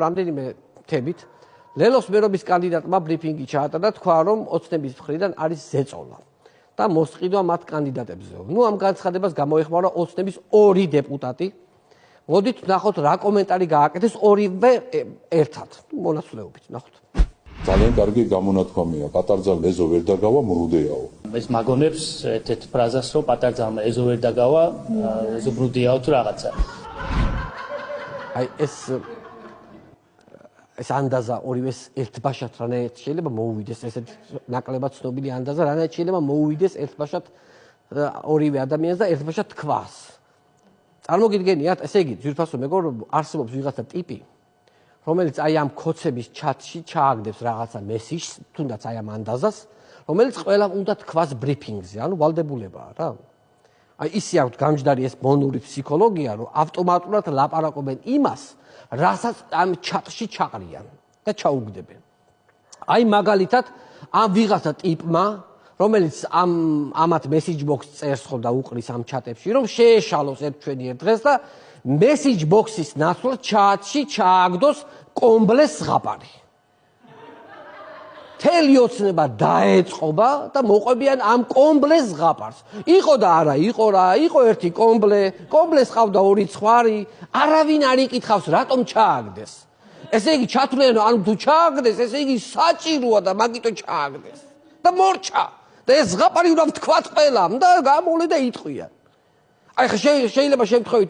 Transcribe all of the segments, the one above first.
რამდენიმე თემით ლელოს მერობის კანდიდატმა ბრიფინგი ჩაატარა და თქვა, რომ ოცნების მხრიდან არის ზეწოლა და მოსყიდვა მათ კანდიდატებზე. ნუ ამ განცხადებას გამოეხმაურა ოცნების 2 დეპუტატი. მოდით ვნახოთ რა კომენტარი გააკეთეს ორივე ერთად. მონაცვლეობით ვნახოთ. ძალიან კარგი გამონათქვამია. პატარძალ ეზო ვერ დაგავა, მრუდეაო. ეს მაგონებს ერთ ფრაზას რომ პატარძალმა ეზო ვერ დაგავა, ეზო მრუდეაო თუ რაღაცა. აი ეს ანდაზა ორივეს ერთბაშად რანაირად შეიძლება მოუვიდეს, ესეთ ნაკლებად ცნობილი ანდაზა რანაირად შეიძლება მოუვიდეს ერთბაშად ორივე ადამიანს და ერთბაშად თქვას. წარმოგიდგენიათ, ესე იგი, ძვირფასო მეგობრებო, რომ არსებობს ვიღაცა ტიპი, რომელიც აი ამ ქოცების ჩატში ჩააგდებს რაღაცა მესიჯს, თუნდაც აი ამ ანდაზას, რომელიც ყველამ უნდა თქვას ბრიფინგზე, ანუ ვალდებულებაა რა. აი ისე აქვთ გამჯდარი ეს მონური ფსიქოლოგია, რომ ავტომატურად ლაპარაკობენ იმას, რასაც ამ ჩატში ჩაყრიან და ჩაუგდებენ. აი მაგალითად ამ ვიღაცა ტიპმა, რომელიც ამათ მესიჯ ბოქს წერს ხო და უყრის ამ ჩატებში, რომ შეეშალოს ჩვენი ერთ დღეს და მესიჯ ბოქსის ნაცვლად ჩატში ჩააგდოს კომბლეს ზღაპარი. მთელი ოცნება დაეწყობა და მოყვებიან ამ კომბლეს ზღაპარს. იყო და არა, იყო რა, იყო ერთი კომბლეს ყავდა 2 ცხვარი, არავინ არ იკითხავს რატომ ჩააგდეს. ესე იგი ჩათვლიან, ანუ თუ ჩააგდეს, ესე იგი საჭიროა და მაგიტო ჩააგდეს. და მორჩა. და ეს ზღაპარი უნდა ვთქვათ ყველამ და გამოლე და იტყვიან. აი შეიძლება შემთხვევით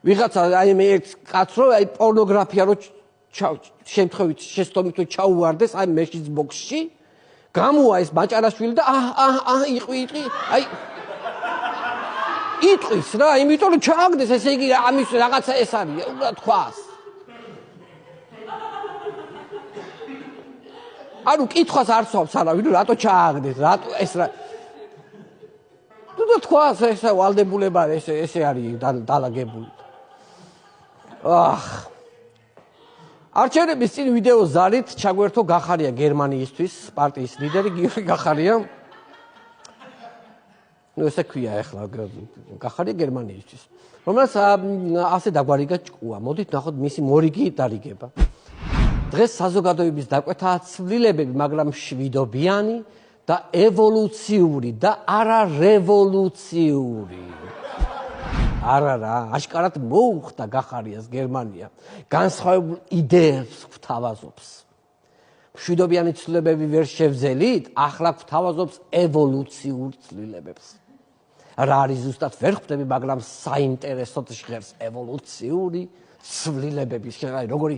ვიღაცა აი მე ერთ კაცს რო აი პორნოგრაფია რო შემთხვევით შეცდომით რომ ჩაუვარდეს აი მესიჯ ბოქსში, გამოა ეს ბაჭარაშვილი და იყვი, აი იტყვის რა, იმიტომ რომ ჩააგდეს, ესე იგი ამის რაღაცა ეს არის, უნდა თქვას. ანუ კითხვას არ სვავს არავინ, რატო ჩააგდეს, რატო ეს რა. თუ თქვას, ეს ვალდებულება ესე არის დალაგებული. არჩევნების წინ ვიდეო ზარით ჩაგვერთო გახარია გერმანიისთვის პარტიის ლიდერი გიორგი გახარია. ნუ ესე ქვია ახლა გახარია გერმანიისთვის. რომელსაც ასე დაგვარიგა ჭკუა. მოდით ნახოთ მისი მორიგი დარიგება. დღეს საზოგადოების დაკვეთაა ცვლილებები, მაგრამ მშვიდობიანი და ევოლუციური და არა რევოლუციური. არა რა, აშკარად მოუხდა გახარიას გერმანია. განსხვავებულ იდეებს გვთავაზობს. მშვიდობიანი ცვლილებები ვერ შევძელით, ახლა გვთავაზობს ევოლუციურ ცვლილებებს. რა არის ზუსტად ვერ ხვდები, მაგრამ საინტერესოდ ჟღერს ევოლუციური ცვლილებების. აი როგორი